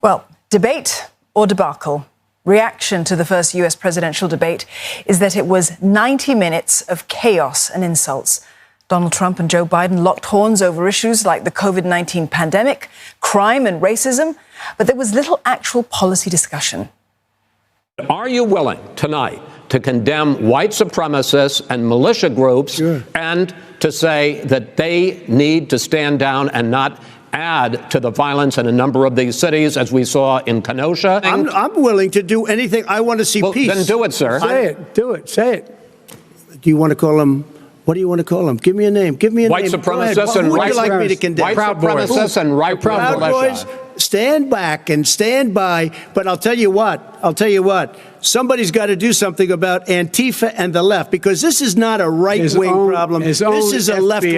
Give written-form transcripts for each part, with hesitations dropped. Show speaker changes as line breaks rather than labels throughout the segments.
Well, debate or debacle? Reaction to the first US presidential debate is that it was 90 minutes of chaos and insults. Donald Trump and Joe Biden locked horns over issues like the COVID-19 pandemic, crime and racism, but there was little actual policy discussion.
Are you willing tonight to condemn white supremacists and militia groups and to say that they need to stand down and not add to the violence in a number of these cities, as we saw in Kenosha?
I'm willing to do anything. I want to see peace.
Then do it, sir.
Say it. Do it. Say it.
Do you want to call them? What do you want to call them? Give me a name. Give me a
white
name.
Supremacists and
who would
white
you like me to condemn?
White supremacists and right
Proud Boys, stand back and stand by. But I'll tell you what. Somebody's got to do something about Antifa and the left, because this is not a right-wing problem. This is a left-wing.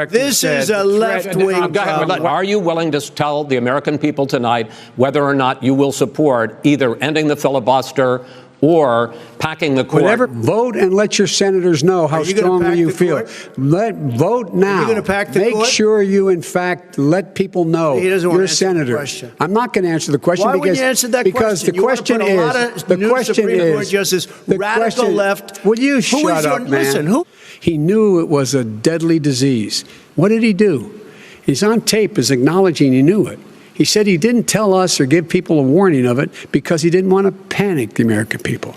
This is a left-wing problem.
Are you willing to tell the American people tonight whether or not you will support either ending the filibuster or packing the court?
Whatever, vote and let your senators know how strongly you feel. Vote now.
Are you going to pack the court?
Make sure you, in fact, let people know you're a senator. I'm not going to answer the question.
Why wouldn't you answer that
because
question?
the question is, the question is,
Justice, radical left.
Will you shut up, man?
Listen, who?
He knew it was a deadly disease. What did he do? He's on tape as acknowledging he knew it. He said he didn't tell us or give people a warning of it because he didn't want to panic the American people.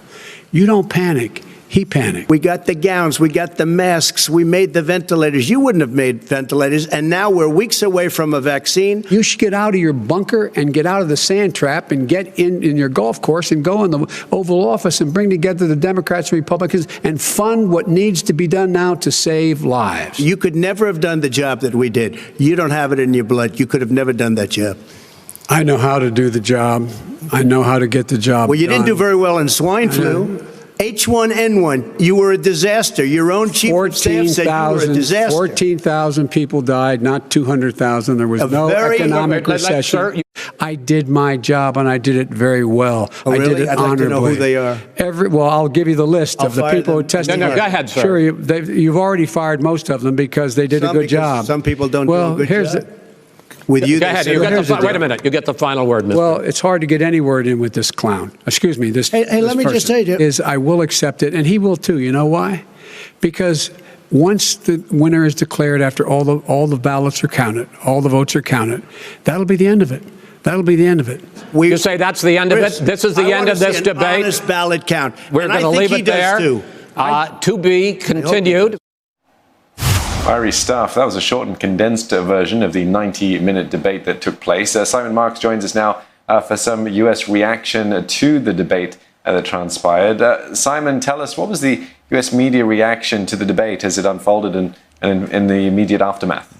You don't panic. He panicked.
We got the gowns. We got the masks. We made the ventilators. You wouldn't have made ventilators. And now we're weeks away from a vaccine.
You should get out of your bunker and get out of the sand trap and get in your golf course and go in the Oval Office and bring together the Democrats and Republicans and fund what needs to be done now to save lives.
You could never have done the job that we did. You don't have it in your blood. You could have never done that job.
I know how to do the job. I know how to get the job
Well, you
done.
didn't do very well in swine flu. H1N1, you were a disaster. Your own chief of staff said you were a disaster.
14,000 people died, not 200,000. There was no economic recession. I did my job, and I did it very well.
Oh, really?
I did it
I'd
honorably.
like to know who they are.
Well, I'll give you the list of the people who testified.
No, go ahead, sir.
Sure, you've already fired most of them because they did a good job.
Some people don't do a good job.
With you, go ahead. Wait a minute. You get the final word, Mr.
Well, it's hard to get any word in with this clown. Excuse me.
Hey, let me just say to you.
I will accept it, and he will too. You know why? Because once the winner is declared, after all the ballots are counted, all the votes are counted, that'll be the end of it. That'll be the end of it.
You say that's the end of it? This is the end of this debate?
Honest ballot count.
We're going to leave it there. To be continued.
Fiery stuff. That was a short and condensed version of the 90-minute debate that took place. Simon Marks joins us now for some U.S. reaction to the debate that transpired. Simon, tell us, what was the U.S. media reaction to the debate as it unfolded and in the immediate aftermath?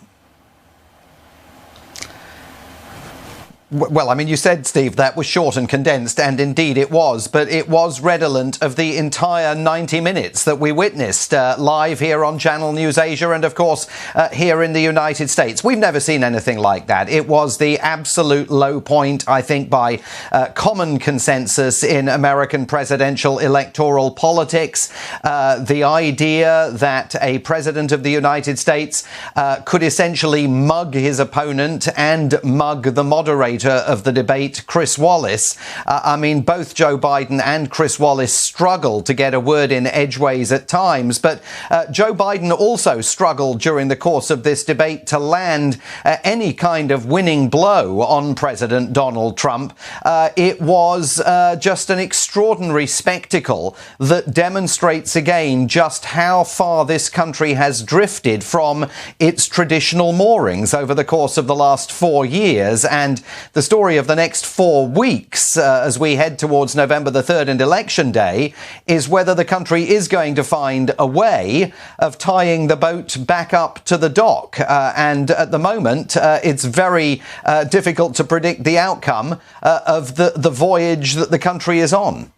Well, I mean, you said, Steve, that was short and condensed, and indeed it was, but it was redolent of the entire 90 minutes that we witnessed live here on Channel News Asia and, of course, here in the United States. We've never seen anything like that. It was the absolute low point, I think, by common consensus in American presidential electoral politics. The idea that a president of the United States could essentially mug his opponent and mug the moderator of the debate, Chris Wallace. I mean, both Joe Biden and Chris Wallace struggled to get a word in edgeways at times, but Joe Biden also struggled during the course of this debate to land any kind of winning blow on President Donald Trump. It was just an extraordinary spectacle that demonstrates again just how far this country has drifted from its traditional moorings over the course of the last 4 years. And the story of the next 4 weeks, as we head towards November the 3rd and Election Day, is whether the country is going to find a way of tying the boat back up to the dock. And at the moment, it's very difficult to predict the outcome of the voyage that the country is on.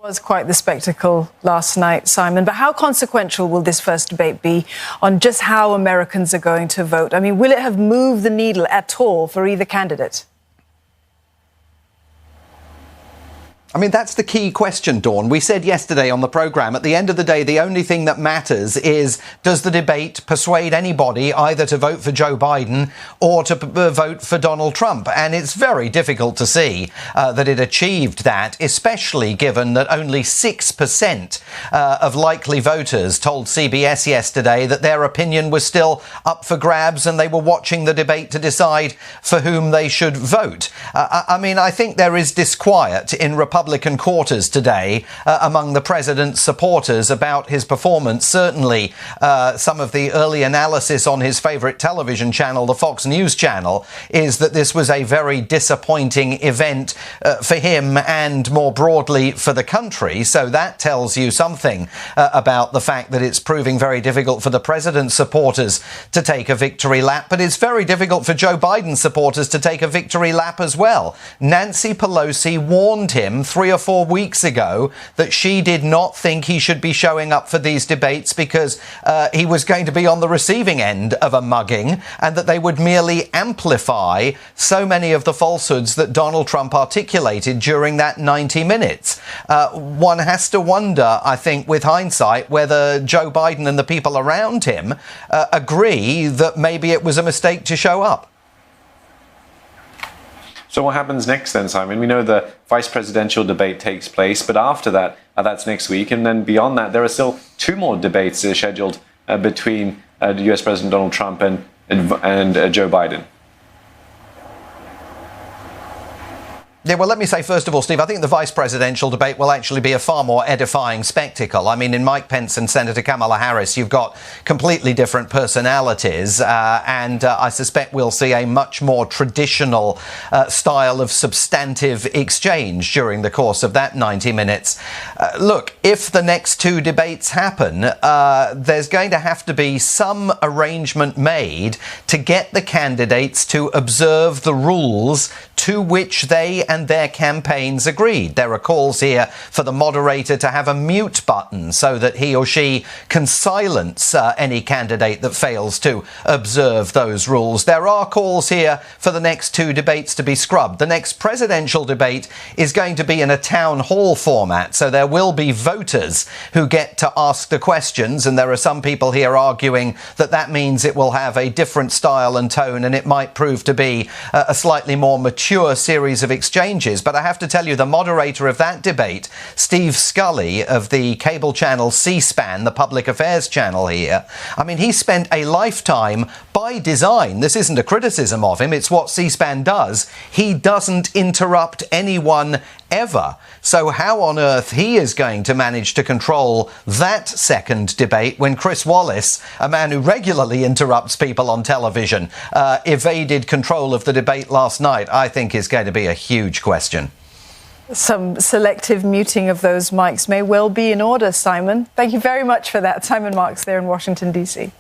Was quite the spectacle last night, Simon. But how consequential will this first debate be on just how Americans are going to vote? I mean, will it have moved the needle at all for either candidate?
I mean, that's the key question, Dawn. We said yesterday on the programme, at the end of the day, the only thing that matters is, does the debate persuade anybody either to vote for Joe Biden or to vote for Donald Trump? And it's very difficult to see that it achieved that, especially given that only 6% of likely voters told CBS yesterday that their opinion was still up for grabs and they were watching the debate to decide for whom they should vote. I mean, I think there is disquiet in Republican quarters today among the president's supporters about his performance. Certainly, some of the early analysis on his favourite television channel, the Fox News channel, is that this was a very disappointing event for him and more broadly for the country. So that tells you something about the fact that it's proving very difficult for the president's supporters to take a victory lap. But it's very difficult for Joe Biden's supporters to take a victory lap as well. Nancy Pelosi warned him 3 or 4 weeks ago that she did not think he should be showing up for these debates because he was going to be on the receiving end of a mugging and that they would merely amplify so many of the falsehoods that Donald Trump articulated during that 90 minutes. One has to wonder, I think, with hindsight, whether Joe Biden and the people around him agree that maybe it was a mistake to show up.
So what happens next then, Simon? We know the vice presidential debate takes place, but after that, that's next week. And then beyond that, there are still 2 more debates scheduled between US President Donald Trump and Joe Biden.
Yeah, well, let me say, first of all, Steve, I think the vice presidential debate will actually be a far more edifying spectacle. I mean, in Mike Pence and Senator Kamala Harris, you've got completely different personalities, and I suspect we'll see a much more traditional style of substantive exchange during the course of that 90 minutes. Look, if the next 2 debates happen, there's going to have to be some arrangement made to get the candidates to observe the rules to which they and their campaigns agreed. There are calls here for the moderator to have a mute button so that he or she can silence any candidate that fails to observe those rules. There are calls here for the next 2 debates to be scrubbed. The next presidential debate is going to be in a town hall format, so there will be voters who get to ask the questions, and there are some people here arguing that that means it will have a different style and tone and it might prove to be a slightly more mature series of exchanges. But I have to tell you, the moderator of that debate, Steve Scully of the cable channel C-SPAN, the public affairs channel here, I mean, he spent a lifetime by design. This isn't a criticism of him, it's what C-SPAN does. He doesn't interrupt anyone ever. So how on earth he is going to manage to control that second debate when Chris Wallace, a man who regularly interrupts people on television, evaded control of the debate last night, I think is going to be a huge question.
Some selective muting of those mics may well be in order, Simon. Thank you very much for that. Simon Marks there in Washington, D.C.